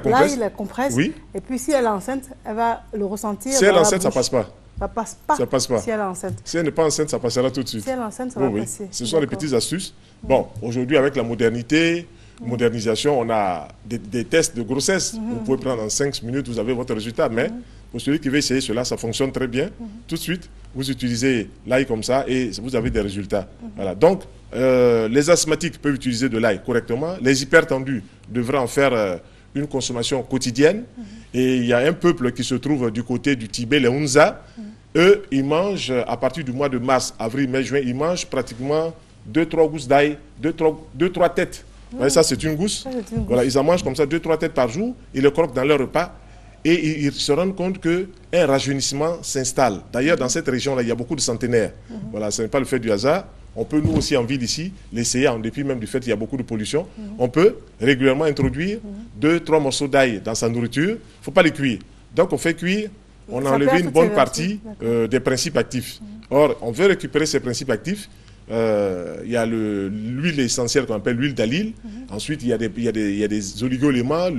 L'ail, la compresse. Oui. Et puis si elle est enceinte, elle va le ressentir. Si elle est enceinte, ça passe pas. Ça passe pas. Ça passe pas. Si elle est enceinte. Si elle n'est pas enceinte, ça passera tout de suite. Si elle est enceinte, ça va passer. Ce sont les petites astuces. Bon, aujourd'hui, avec la modernisation, on a des tests de grossesse. Vous pouvez prendre en 5 minutes, vous avez votre résultat. Mais pour celui qui veut essayer cela, ça fonctionne très bien. Tout de suite, vous utilisez l'ail comme ça et vous avez des résultats. Voilà. Donc, les asthmatiques peuvent utiliser de l'ail correctement. Les hypertendus devraient en faire une consommation quotidienne. Et il y a un peuple qui se trouve du côté du Tibet, les Hunza. Eux, ils mangent, à partir du mois de mars, avril, mai, juin, ils mangent pratiquement 2-3 gousses d'ail, 2-3 têtes. Ouais, ça, c'est une gousse. Voilà, ils en mangent comme ça 2-3 têtes par jour. Ils le croquent dans leur repas. Et ils se rendent compte qu'un rajeunissement s'installe. D'ailleurs, dans cette région-là, il y a beaucoup de centenaires. Voilà, ce n'est pas le fait du hasard. On peut, nous aussi, en ville ici, l'essayer, en dépit même du fait qu'il y a beaucoup de pollution. On peut régulièrement introduire 2-3 morceaux d'ail dans sa nourriture. Il ne faut pas les cuire. Donc, on fait cuire. On a enlevé une bonne partie des principes actifs. Or, on veut récupérer ces principes actifs. Il y a l'huile essentielle qu'on appelle l'huile d'alyle. Ensuite, il y a des oligo-éléments,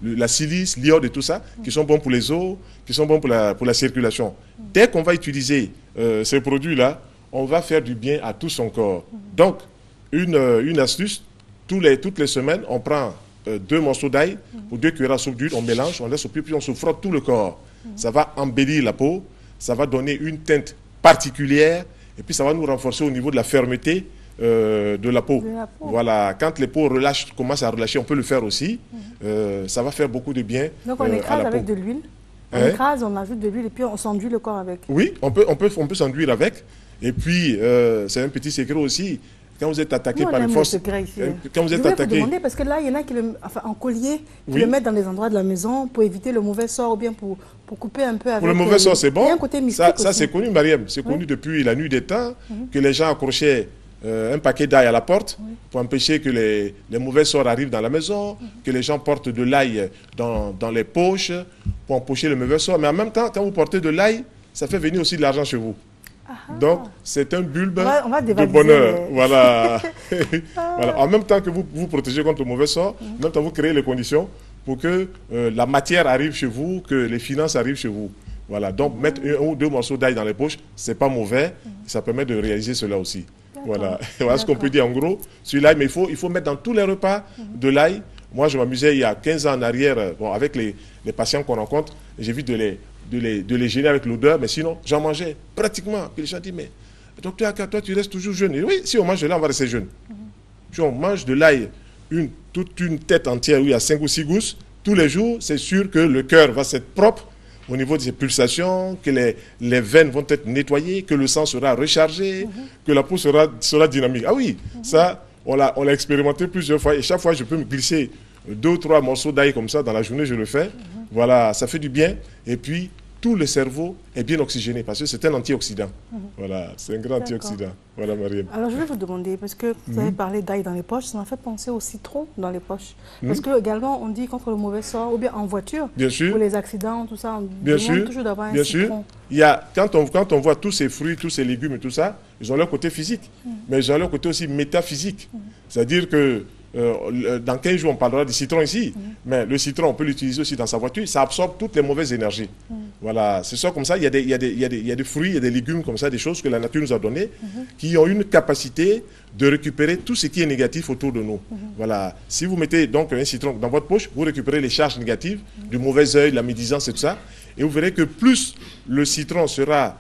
la silice, l'iode et tout ça, qui sont bons pour les os, qui sont bons pour la circulation. Dès qu'on va utiliser ces produits-là, on va faire du bien à tout son corps. Donc, une astuce, toutes les semaines, on prend 2 morceaux d'ail ou 2 cuillères à soupe d'huile, on mélange, on laisse au plus, puis on se frotte tout le corps. Ça va embellir la peau, ça va donner une teinte particulière, et puis ça va nous renforcer au niveau de la fermeté de la peau. Voilà, quand les peaux commencent à relâcher, on peut le faire aussi. Ça va faire beaucoup de bien. Donc on écrase avec de l'huile. On écrase, on ajoute de l'huile et puis on s'enduit le corps avec. Oui, on peut s'enduire avec. Et puis, c'est un petit secret aussi. Quand vous êtes attaqué par les forces... Quand vous êtes attaqué... Je vais vous demander, parce que là, il y en a qui en collier, qui le mettent dans les endroits de la maison pour éviter le mauvais sort ou bien pour couper un peu avec... Pour le mauvais sort, c'est bon. Il y a un côté mystique ça c'est connu, Mariam. C'est connu depuis la nuit des temps que les gens accrochaient un paquet d'ail à la porte pour empêcher que les mauvais sorts arrivent dans la maison, que les gens portent de l'ail dans les poches pour empocher le mauvais sort. Mais en même temps, quand vous portez de l'ail, ça fait venir aussi de l'argent chez vous. Donc, c'est un bulbe de bonheur. Voilà. Voilà. En même temps que vous vous protégez contre le mauvais sort, en même temps vous créez les conditions pour que la matière arrive chez vous, que les finances arrivent chez vous. Voilà. Donc, mettre 1 ou 2 morceaux d'ail dans les poches, ce n'est pas mauvais. Ça permet de réaliser cela aussi. Voilà. Voilà ce qu'on peut dire en gros sur l'ail. Mais il faut mettre dans tous les repas de l'ail. Moi, je m'amusais il y a 15 ans en arrière, avec les patients qu'on rencontre, j'ai vu de les gêner avec l'odeur, mais sinon, j'en mangeais pratiquement. Puis les gens disent, mais docteur, toi, tu restes toujours jeune. Et oui, si on mange de l'ail, on va rester jeune. Si on mange de l'ail, toute une tête entière où il y a 5 ou 6 gousses, tous les jours, c'est sûr que le cœur va être propre au niveau de ses pulsations, que les veines vont être nettoyées, que le sang sera rechargé, que la peau sera dynamique. Ah oui, ça, on l'a expérimenté plusieurs fois. Et chaque fois, je peux me glisser 2 ou 3 morceaux d'ail comme ça dans la journée, je le fais. Voilà, ça fait du bien. Et puis, tout le cerveau est bien oxygéné parce que c'est un antioxydant. Voilà, c'est un grand antioxydant. Voilà, Mariam. Alors, je vais vous demander, parce que vous avez parlé d'ail dans les poches, ça m'a fait penser au citron dans les poches. Parce que également, on dit contre le mauvais sort, ou bien en voiture, pour les accidents, tout ça, on demande toujours d'avoir un citron. Il y a, quand on voit tous ces fruits, tous ces légumes et tout ça, ils ont leur côté physique, mais ils ont leur côté aussi métaphysique. C'est-à-dire que dans 15 jours, on parlera du citron ici, mais le citron, on peut l'utiliser aussi dans sa voiture, ça absorbe toutes les mauvaises énergies. Voilà, c'est ça comme ça, il y a des fruits, il y a des légumes comme ça, des choses que la nature nous a données, qui ont une capacité de récupérer tout ce qui est négatif autour de nous. Voilà, si vous mettez donc un citron dans votre poche, vous récupérez les charges négatives, du mauvais œil, la médisance et tout ça, et vous verrez que plus le citron sera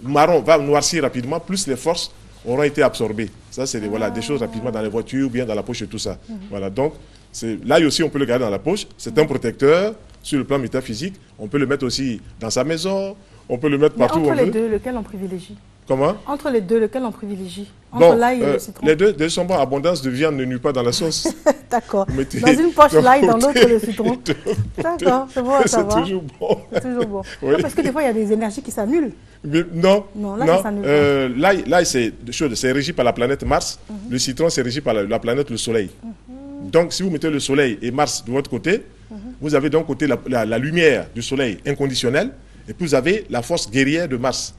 marron, va noircir rapidement, plus les forces auront été absorbées. Ça, c'est des choses rapidement dans les voitures ou bien dans la poche et tout ça. Voilà, donc, là aussi, on peut le garder dans la poche. C'est un protecteur sur le plan métaphysique. On peut le mettre aussi dans sa maison. On peut le mettre partout où on veut. Entre les deux, lequel on privilégie? Comment? Entre les deux, lequel on privilégie? Entre l'ail et le citron? Les deux sont bons. Abondance de viande ne nuit pas dans la sauce. D'accord. Dans une poche l'ail, dans l'autre le citron. D'accord, c'est bon à savoir. C'est toujours bon. C'est toujours bon. Oui. Non, parce que des fois, il y a des énergies qui s'annulent. Non, là, ça s'annule. L'ail, c'est régi par la planète Mars. Le citron, c'est régi par la planète le Soleil. Donc, si vous mettez le Soleil et Mars de votre côté, vous avez d'un côté la lumière du Soleil inconditionnelle, et puis vous avez la force guerrière de Mars.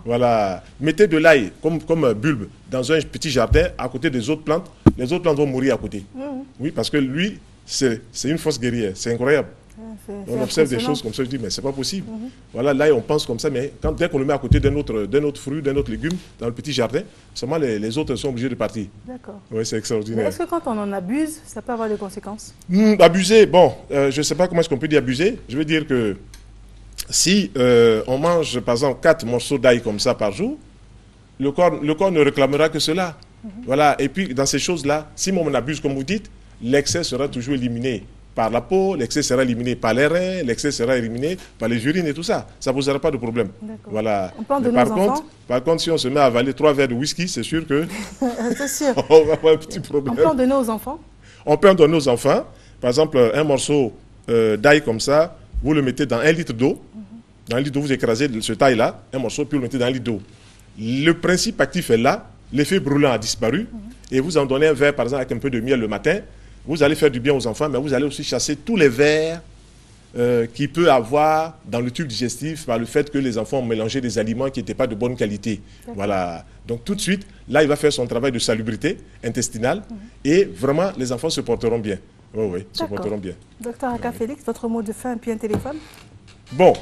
Voilà. Mettez de l'ail comme bulbe dans un petit jardin à côté des autres plantes. Les autres plantes vont mourir à côté. Oui, parce que lui, c'est une force guerrière, c'est incroyable. On observe des choses comme ça, je dis, mais c'est pas possible. Voilà, là, on pense comme ça, mais dès qu'on le met à côté d'un autre fruit, d'un autre légume, dans le petit jardin, seulement les autres sont obligés de partir. D'accord. Oui, c'est extraordinaire. Est-ce que quand on en abuse, ça peut avoir des conséquences? Abuser, bon, je ne sais pas comment est-ce qu'on peut dire abuser. Je veux dire que si on mange, par exemple, 4 morceaux d'ail comme ça par jour, le corps ne réclamera que cela. Voilà, et puis dans ces choses-là, si on abuse, comme vous dites, l'excès sera toujours éliminé par la peau, l'excès sera éliminé par les reins, l'excès sera éliminé par les urines et tout ça. Ça ne posera pas de problème. Voilà. On parle de nos enfants. Par contre, si on se met à avaler 3 verres de whisky, c'est sûr que c'est sûr. On va avoir un petit problème. On peut en donner aux enfants? On peut en donner aux enfants. Par exemple, un morceau d'ail comme ça, vous le mettez dans 1 litre d'eau. Dans 1 litre d'eau, vous écrasez ce taille-là, un morceau, puis vous le mettez dans 1 litre d'eau. Le principe actif est là, l'effet brûlant a disparu, et vous en donnez un verre, par exemple, avec un peu de miel le matin. Vous allez faire du bien aux enfants, mais vous allez aussi chasser tous les vers qu'il peut avoir dans le tube digestif par le fait que les enfants ont mélangé des aliments qui n'étaient pas de bonne qualité. Voilà. Donc tout de suite, là, il va faire son travail de salubrité intestinale et vraiment, les enfants se porteront bien. Oui, se porteront bien. Docteur Aka Félix, votre mot de fin, puis un téléphone? Bon,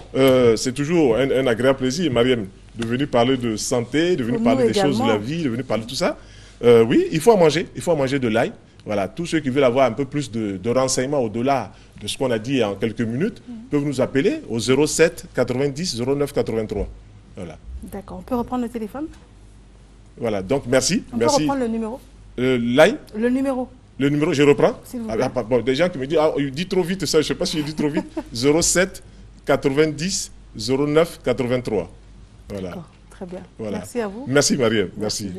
c'est toujours un agréable plaisir, Mariam, de venir parler de santé, de venir parler des choses de la vie, de venir parler de tout ça. Oui, il faut en manger de l'ail. Voilà, tous ceux qui veulent avoir un peu plus de renseignements au-delà de ce qu'on a dit en quelques minutes peuvent nous appeler au 07 90 09 83. Voilà. D'accord. On peut reprendre le téléphone? Voilà, donc merci. On peut reprendre le numéro? L'ail? Le numéro. Le numéro, je reprends. Bon, des gens qui me disent, il dit trop vite ça, je ne sais pas si je dis trop vite. 07 90 09 83. Voilà. Très bien. Voilà. Merci à vous. Merci Mariam. Merci.